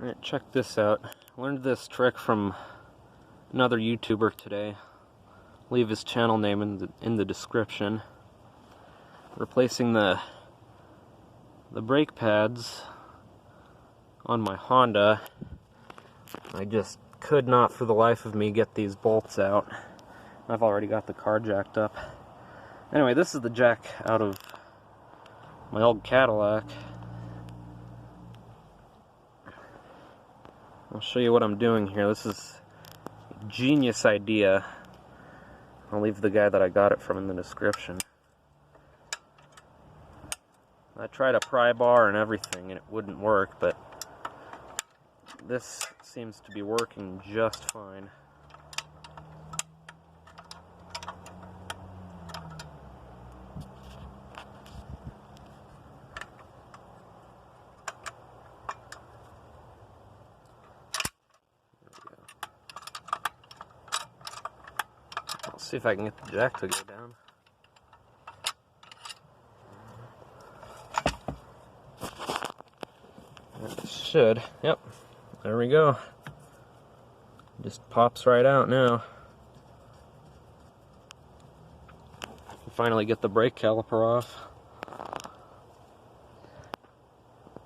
Alright, check this out. I learned this trick from another YouTuber today. Leave his channel name in the description. Replacing the brake pads on my Honda. I just could not for the life of me get these bolts out. I've already got the car jacked up. Anyway, this is the jack out of my old Cadillac. I'll show you what I'm doing here. This is a genius idea. I'll leave the guy that I got it from in the description. I tried a pry bar and everything and it wouldn't work, but this seems to be working just fine. Let's see if I can get the jack to go down. It should. Yep. There we go. Just pops right out now. Finally get the brake caliper off.